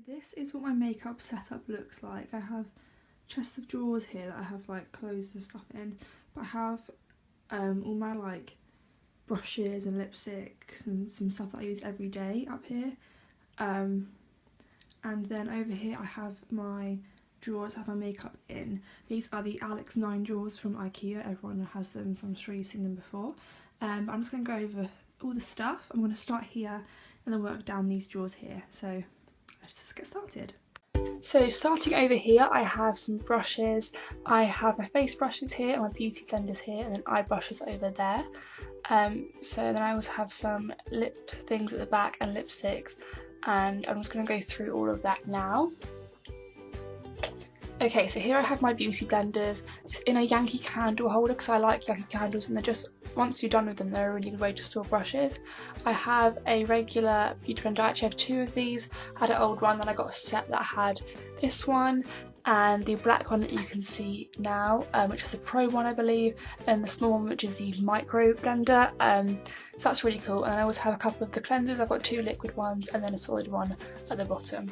This is what my makeup setup looks like. I have chests of drawers here that I have like clothes and stuff in, but I have all my like brushes and lipsticks and some stuff that I use every day up here, and then over here I have my drawers that have my makeup in. These are the Alex 9 drawers from IKEA. Everyone has them, so I'm sure you've seen them before. But I'm just going to go over all the stuff. I'm going to start here and then work down these drawers here. So let's just get started. So starting over here, I have some brushes. I have my face brushes here and my beauty blenders here, and then eye brushes over there. So then I also have some lip things at the back and lipsticks, and I'm just going to go through all of that now. Okay, so here I have my beauty blenders. It's in a Yankee candle holder because I like Yankee candles, and they're just, once you're done with them, they're a really good way to store brushes. I have a regular beauty blender. I actually have two of these. I had an old one, then I got a set that had this one and the black one that you can see now, which is the Pro one I believe, and the small one which is the micro blender. So that's really cool. And I also have a couple of the cleansers. I've got two liquid ones and then a solid one at the bottom.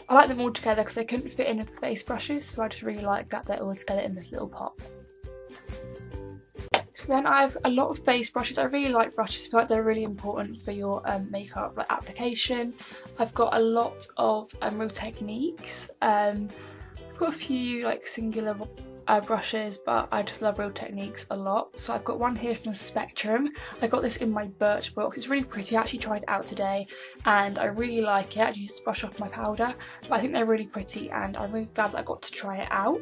I like them all together because they couldn't fit in with the face brushes, so I just really like that they're all together in this little pot. So then I have a lot of face brushes. I really like brushes. I feel like they're really important for your makeup application. I've got a lot of Real Techniques. I've got a few like singular brushes, but I just love Real Techniques a lot. So I've got one here from Spectrum. I got this in my Birch box. It's really pretty. I actually tried it out today and I really like it. I just brush off my powder, but I think they're really pretty and I'm really glad that I got to try it out.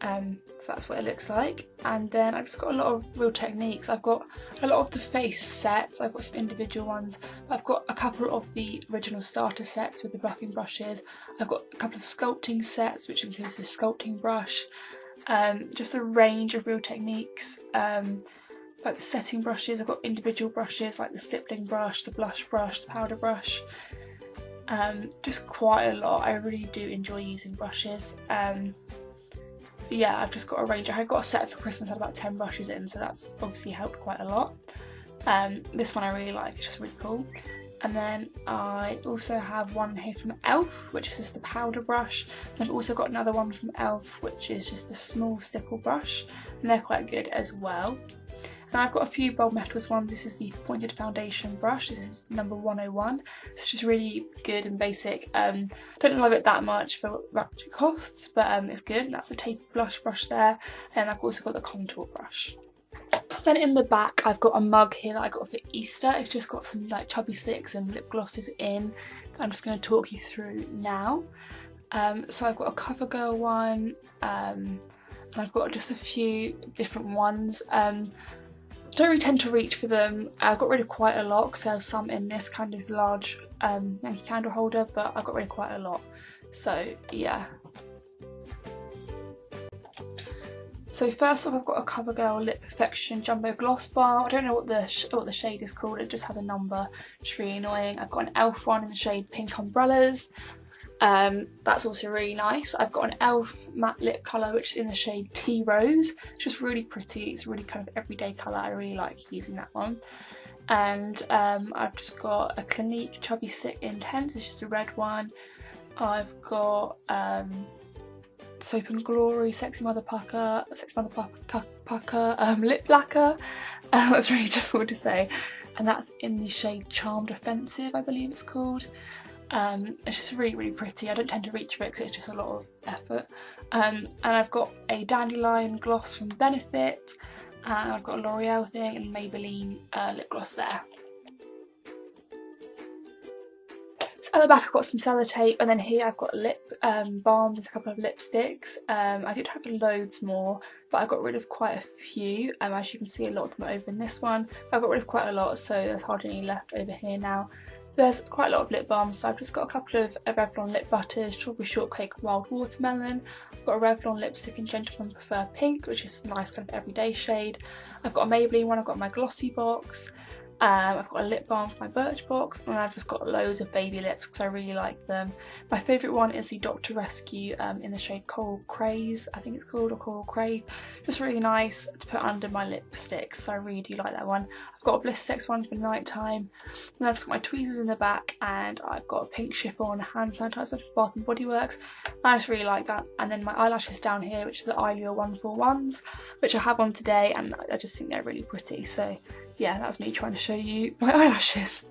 So that's what it looks like. And then I've just got a lot of Real Techniques. I've got a lot of the face sets. I've got some individual ones. I've got a couple of the original starter sets with the buffing brushes. I've got a couple of sculpting sets, which includes this sculpting brush. Just a range of Real Techniques, like the setting brushes. I've got individual brushes like the stippling brush, the blush brush, the powder brush. Just quite a lot. I really do enjoy using brushes. Yeah, I've just got a range. I got a set for Christmas, had about 10 brushes in, so that's obviously helped quite a lot. This one I really like, it's just really cool. And then I also have one here from e.l.f., which is just the powder brush. And I've also got another one from e.l.f., which is just the small stipple brush, and they're quite good as well. And I've got a few Bold Metals ones. This is the pointed foundation brush. This is number 101. It's just really good and basic. Don't love it that much for what it costs, but it's good. And that's a tape blush brush there. And I've also got the contour brush. So then in the back I've got a mug here that I got for Easter. It's just got some like chubby sticks and lip glosses in that I'm just going to talk you through now. So I've got a CoverGirl one, and I've got just a few different ones. I don't really tend to reach for them. I got rid of quite a lot because there's some in this kind of large Yankee candle holder, but I got rid of quite a lot. So yeah. So first off, I've got a CoverGirl Lip Perfection Jumbo Gloss Bar. I don't know what the shade is called. It just has a number. It's really annoying. I've got an e.l.f. one in the shade Pink Umbrellas. That's also really nice. I've got an e.l.f. matte lip colour which is in the shade Tea Rose. It's just really pretty. It's a really kind of everyday colour. I really like using that one. And I've just got a Clinique Chubby Stick Intense. It's just a red one. I've got Soap and Glory Sexy Mother Pucker lip lacquer. That's really difficult to say. And that's in the shade Charmed Offensive, I believe it's called. It's just really, really pretty. I don't tend to reach for it because it's just a lot of effort. And I've got a Dandelion gloss from Benefit, and I've got a L'Oreal thing and Maybelline lip gloss there. So at the back I've got some sellotape, and then here I've got lip balms, a couple of lipsticks. I did have loads more, but I got rid of quite a few. As you can see, a lot of them are over in this one. I got rid of quite a lot, so there's hardly any left over here now. There's quite a lot of lip balms, so I've just got a couple of Revlon lip butters, Strawberry Shortcake Wild Watermelon. I've got a Revlon lipstick in Gentlemen Prefer Pink, which is a nice kind of everyday shade. I've got a Maybelline one, I've got my glossy box. I've got a lip balm from my Birchbox, and I've just got loads of baby lips because I really like them. My favourite one is the Dr. Rescue in the shade Coral Craze, I think it's called, or Coral Crave. Just really nice to put under my lipsticks, so I really do like that one. I've got a Bliss Sex one for night time, and I've just got my tweezers in the back, and I've got a pink chiffon hand sanitizer from Bath & Body Works. I just really like that. And then my eyelashes down here, which is the Ashleigh 141s, which I have on today, and I just think they're really pretty. So yeah, that's me trying to show you my eyelashes.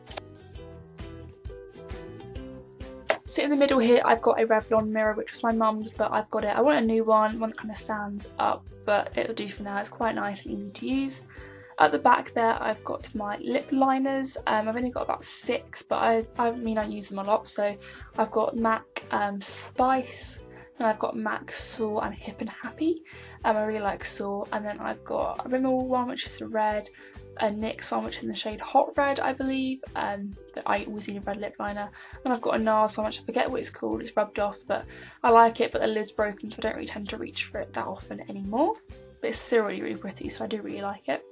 So in the middle here I've got a Revlon mirror, which was my mum's, but I've got it. I want a new one that kind of stands up, but it'll do for now. It's quite nice and easy to use. At the back there I've got my lip liners. I've only got about 6, but I mean I use them a lot. So I've got MAC Spice, and I've got MAC Soar and Hip and Happy. I really like Soar. And then I've got a Rimmel one, which is a red, a NYX one, which is in the shade Hot Red, I believe, that I always need a red lip liner. And I've got a NARS one, which I forget what it's called, it's rubbed off, but I like it, but the lid's broken, so I don't really tend to reach for it that often anymore. But it's still really, really pretty, so I do really like it.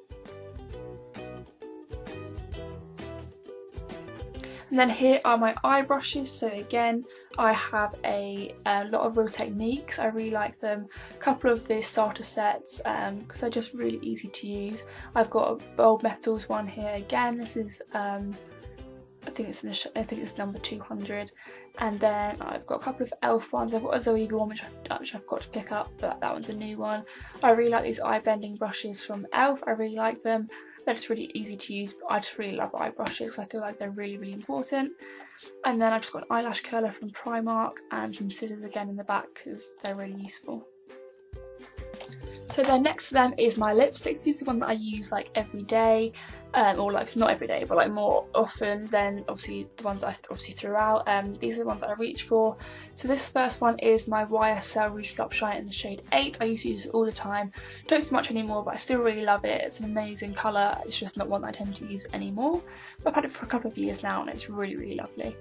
And then here are my eye brushes. So again, I have a lot of Real Techniques. I really like them. A couple of the starter sets because they're just really easy to use. I've got a Bold Metals one here again. This is I think it's number 200. And then I've got a couple of e.l.f. ones. I've got a Zoe one which I've got to pick up, but that one's a new one. I really like these eye blending brushes from e.l.f. I really like them. They're just really easy to use, but I just really love eye brushes. I feel like they're really, really important. And then I've just got an eyelash curler from Primark and some scissors again in the back because they're really useful. So then next to them is my lipsticks. These are the one that I use like every day, or like not every day, but like more often than obviously the ones I threw out. These are the ones that I reach for. So this first one is my YSL Rouge Drop Shine in the shade 8. I used to use it all the time. Don't so much anymore, but I still really love it. It's an amazing colour. It's just not one that I tend to use anymore. But I've had it for a couple of years now and it's really, really lovely.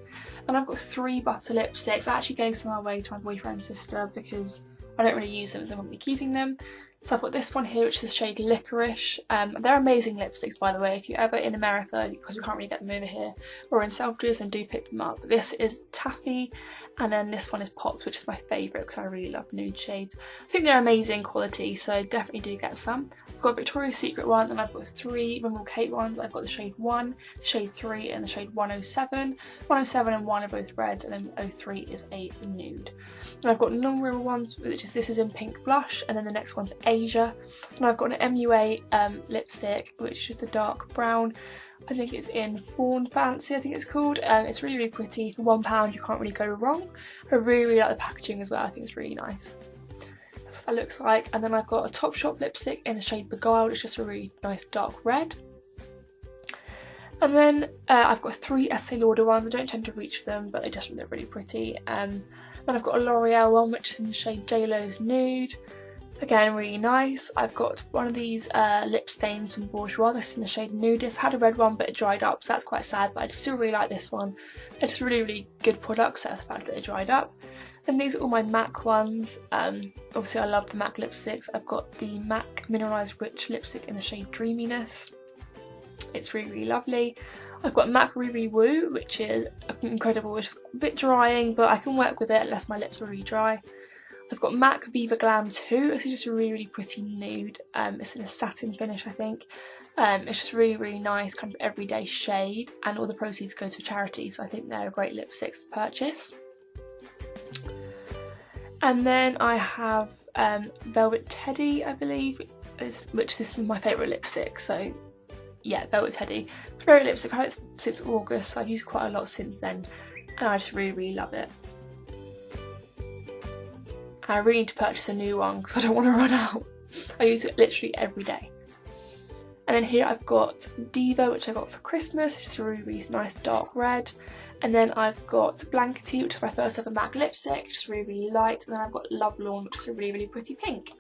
And I've got 3 butter lipsticks. I actually gave some away to my boyfriend's sister because I don't really use them, so I won't be keeping them. So I've got this one here, which is the shade Licorice. They're amazing lipsticks, by the way. If you're ever in America, because we can't really get them over here, or in Selfridges, then do pick them up. This is Taffy, and then this one is Pops, which is my favourite because I really love nude shades. I think they're amazing quality, so definitely do get some. I've got a Victoria's Secret one, and I've got 3 Rimmel Kate ones. I've got the shade 1, the shade 3, and the shade 107. 107 and 1 are both red, and then 03 is a nude. And I've got non-Rimmel ones, which is this is in pink blush, and then the next one's Asia. And I've got an MUA lipstick, which is just a dark brown. I think it's in Fawn Fancy, I think it's called. It's really, really pretty. For £1, you can't really go wrong. I really, really like the packaging as well. I think it's really nice. That's what that looks like. And then I've got a Topshop lipstick in the shade Beguiled. It's just a really nice dark red. And then I've got 3 Estee Lauder ones. I don't tend to reach for them, but they're really pretty. Then I've got a L'Oreal one, which is in the shade JLo's Nude. Again, really nice. I've got one of these lip stains from Bourjois. This is in the shade Nudist. I had a red one, but it dried up, so that's quite sad, but I still really like this one. They're just really, really good products, except the fact that they dried up. And these are all my MAC ones. Obviously, I love the MAC lipsticks. I've got the MAC Mineralised Rich lipstick in the shade Dreaminess. It's really, really lovely. I've got MAC Riri Woo, which is incredible. It's just a bit drying, but I can work with it unless my lips are really dry. I've got MAC Viva Glam 2. This is just a really, really pretty nude. It's in a satin finish, I think. It's just really, really nice, kind of everyday shade, and all the proceeds go to charity, so I think they're great lipsticks to purchase. And then I have Velvet Teddy, I believe, which is my favourite lipstick, so yeah, Velvet Teddy. Favourite lipstick, I've had it since August, so I've used quite a lot since then, and I just really, really love it. I really need to purchase a new one because I don't want to run out. I use it literally every day. And then here I've got Diva, which I got for Christmas. It's just a really, really nice dark red. And then I've got Blankety, which is my first ever MAC lipstick, just really, really light. And then I've got Lovelorn, which is a really, really pretty pink.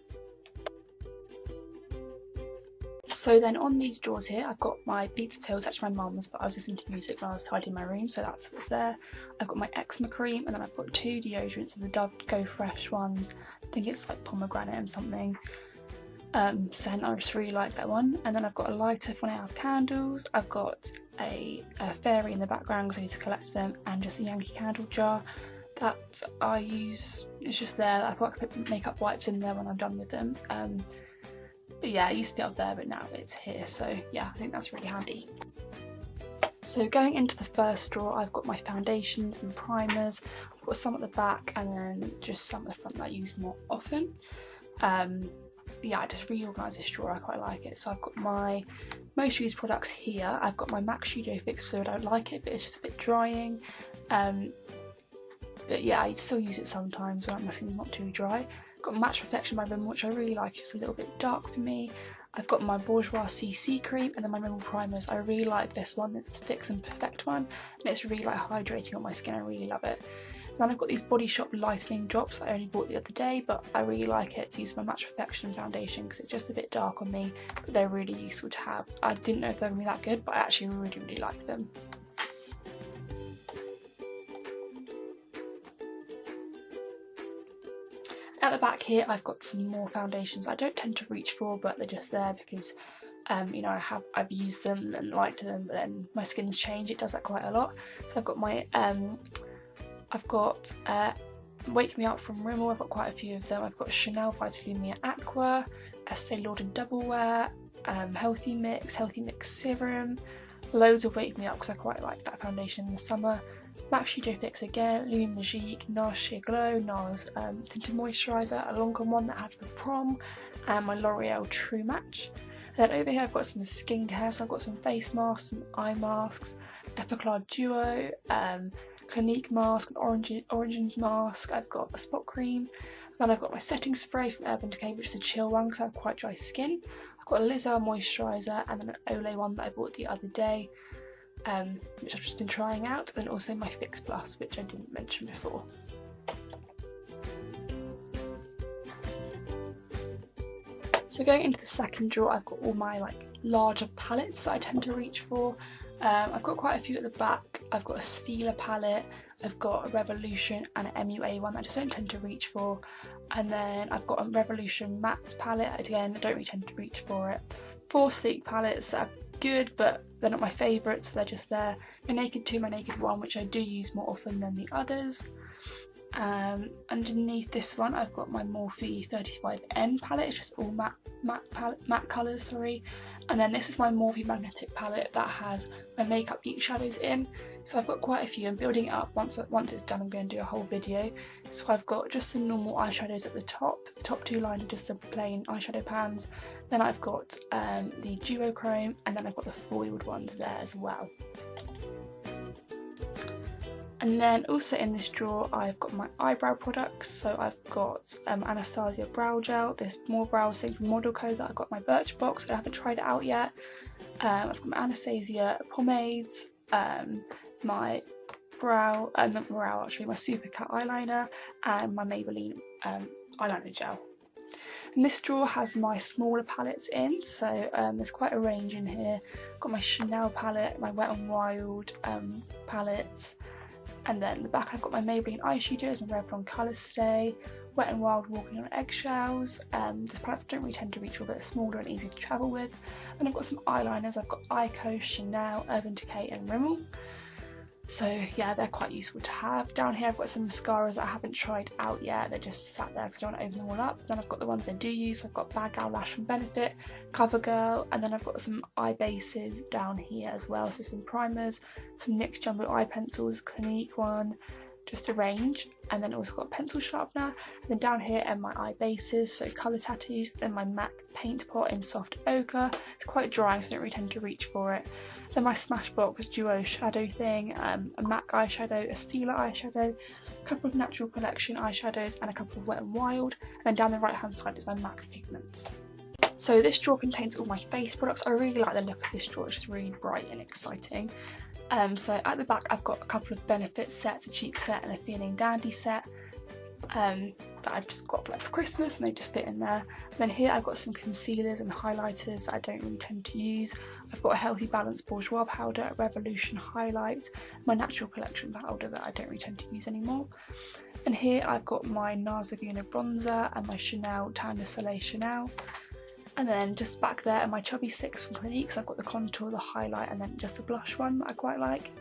So then on these drawers here, I've got my Beats pills, actually my mum's, but I was listening to music when I was tidying my room, so that's what's there. I've got my eczema cream, and then I've got 2 deodorants, the Dove Go Fresh ones. I think it's like pomegranate and something. scent. I just really like that one. And then I've got a lighter for when I have candles. I've got a fairy in the background because I used to collect them, and just a Yankee Candle jar that I use. It's just there. I've got to put makeup wipes in there when I'm done with them. But yeah, it used to be up there, but now it's here. So yeah, I think that's really handy. So going into the first drawer, I've got my foundations and primers. I've got some at the back and then just some at the front that I use more often. Yeah, I just reorganised this drawer, I quite like it. So I've got my most used products here. I've got my MAC Studio Fix Fluid, I don't like it, but it's just a bit drying. But yeah, I still use it sometimes when my skin's not too dry. I've got Match Perfection by Rimmel, which I really like, it's just a little bit dark for me. I've got my Bourjois CC cream and then my Rimmel primers. I really like this one, it's the Fix and Perfect one, and it's really like hydrating on my skin, I really love it. And then I've got these Body Shop lightening drops I only bought the other day, but I really like it to use my Match Perfection foundation because it's just a bit dark on me, but they're really useful to have. I didn't know if they were going to be that good, but I actually really like them. At the back here I've got some more foundations I don't tend to reach for, but they're just there because you know, I've used them and liked them, but then my skin's changed, it does that quite a lot. So I've got my Wake Me Up from Rimmel, I've got quite a few of them. I've got Chanel Vitalumia Aqua, Estee Lauder Double Wear, Healthy Mix Serum, loads of Wake Me Up because I quite like that foundation in the summer. MAC Studio Fix again, Louis Magique, NARS Sheer Glow, NARS Tinted Moisturiser, a longer one that I had for prom, and my L'Oreal True Match. And then over here I've got some skincare, so I've got some face masks, some eye masks, Epiclar Duo, Clinique mask, an Origins mask, I've got a spot cream, then I've got my setting spray from Urban Decay, which is a chill one because I have quite dry skin. I've got a Lizzo moisturiser and then an Olay one that I bought the other day, which I've just been trying out, and also my Fix Plus, which I didn't mention before. So going into the second drawer, I've got all my like larger palettes that I tend to reach for. I've got quite a few at the back. I've got a Stila palette, I've got a Revolution and an MUA one that I just don't tend to reach for, and then I've got a Revolution matte palette, again I don't really tend to reach for it. 4 sleek palettes that are good but they're not my favourites, so they're just there. My Naked 2, my Naked 1, which I do use more often than the others. Underneath this one I've got my Morphe 35N palette, it's just all matte colours, sorry. And then this is my Morphe magnetic palette that has my makeup deep shadows in. So I've got quite a few, I'm building it up. Once it's done I'm going to do a whole video. So I've got just the normal eyeshadows at the top 2 lines are just the plain eyeshadow pans. Then I've got the duochrome, and then I've got the foiled ones there as well. And then also in this drawer I've got my eyebrow products, so I've got Anastasia Brow Gel, this More Brows thing from Model Co that I got in my Birchbox, I haven't tried it out yet. I've got my Anastasia pomades, my brow, not brow actually, my Super Cat eyeliner, and my Maybelline eyeliner gel. And this drawer has my smaller palettes in, so there's quite a range in here. I've got my Chanel palette, my Wet n Wild palettes, and then at the back I've got my Maybelline eyeshadows, my Revlon Colour Stay, Wet n Wild Walking on Eggshells. These palettes don't really tend to reach for, but they're smaller and easy to travel with. And I've got some eyeliners, I've got Ico, Chanel, Urban Decay and Rimmel. So yeah, they're quite useful to have. Down here I've got some mascaras that I haven't tried out yet, they're just sat there because I don't want to open them all up. Then I've got the ones I do use, so I've got Bad Gal Lash from Benefit, CoverGirl, and then I've got some eye bases down here as well, so some primers, some NYX Jumbo eye pencils, Clinique one, just a range, and then also got a pencil sharpener. And then down here are my eye bases, so colour tattoos, then my MAC paint pot in soft ochre. It's quite drying so I don't really tend to reach for it. Then my Smashbox duo shadow thing, a MAC eyeshadow, a Stila eyeshadow, a couple of Natural Collection eyeshadows and a couple of Wet n Wild. And then down the right hand side is my MAC pigments. So this drawer contains all my face products. I really like the look of this drawer, it's just really bright and exciting. So at the back I've got a couple of Benefit sets, a cheap set and a Feeling Dandy set that I've just got for Christmas, and they just fit in there. And then here I've got some concealers and highlighters that I don't really tend to use. I've got a Healthy Balance Bourjois powder, a Revolution highlight, my Natural Collection powder that I don't really tend to use anymore. And here I've got my NARS Laguna bronzer and my Chanel Tan de Soleil Chanel. And then just back there are my chubby sticks from Clinique, so I've got the contour, the highlight, and then just the blush one that I quite like.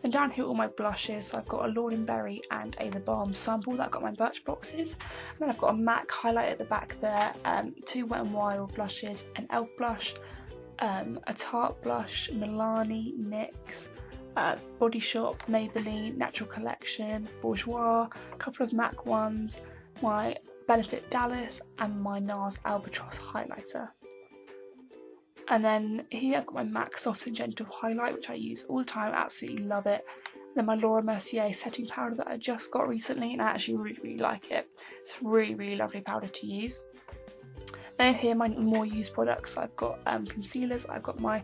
And down here are all my blushes, so I've got a Lawn & Berry and a The Balm sample that I've got in my Birchboxes. And then I've got a MAC highlight at the back there, 2 Wet n Wild blushes, an e.l.f. blush, a Tarte blush, Milani, NYX, Body Shop, Maybelline, Natural Collection, Bourjois, a couple of MAC ones, my Benefit Dallas, and my NARS Albatross highlighter. And then here I've got my MAC Soft and Gentle highlight, which I use all the time, absolutely love it. And then my Laura Mercier setting powder that I just got recently, and I actually really like it. It's a really lovely powder to use. Then here my more used products, so I've got concealers, I've got my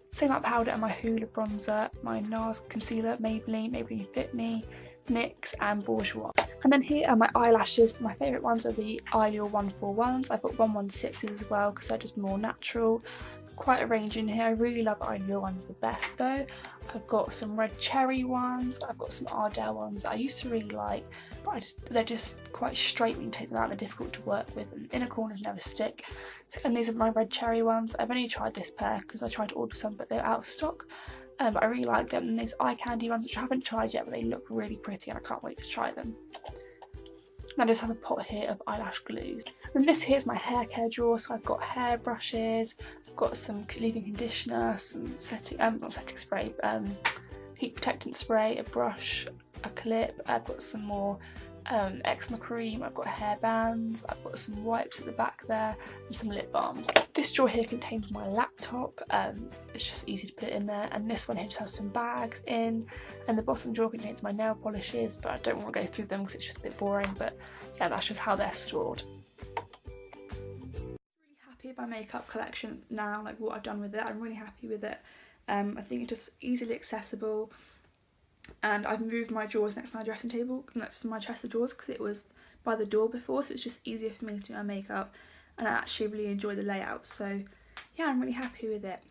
Stay Matte powder and my Hoola bronzer, my NARS concealer, Maybelline Fit Me, NYX and Bourjois. And then here are my eyelashes. My favourite ones are the Eyelure 141s. I've got 116s as well because they're just more natural. Quite a range in here. I really love Eyelure ones the best though. I've got some red cherry ones, I've got some Ardell ones that I used to really like, but they're just quite straight when you take them out, they're difficult to work with, and inner corners never stick. So, and these are my red cherry ones. I've only tried this pair because I tried to order some but they're out of stock. But I really like them. And these eye candy ones, which I haven't tried yet, but they look really pretty and I can't wait to try them. And I just have a pot here of eyelash glues. And this here's my hair care drawer, so I've got hair brushes, I've got some leave-in conditioner, some setting, not setting spray, heat protectant spray, a brush, a clip, I've got some more eczema cream, I've got hair bands, I've got some wipes at the back there, and some lip balms. This drawer here contains my laptop, it's just easy to put it in there, and this one here just has some bags in, and the bottom drawer contains my nail polishes, but I don't want to go through them because it's just a bit boring, but yeah, that's just how they're stored. Really happy with my makeup collection now, like what I've done with it. I'm really happy with it. I think it's just easily accessible. And I've moved my drawers next to my dressing table, next to my chest of drawers, because it was by the door before, so it's just easier for me to do my makeup, and I actually really enjoy the layout, so yeah, I'm really happy with it.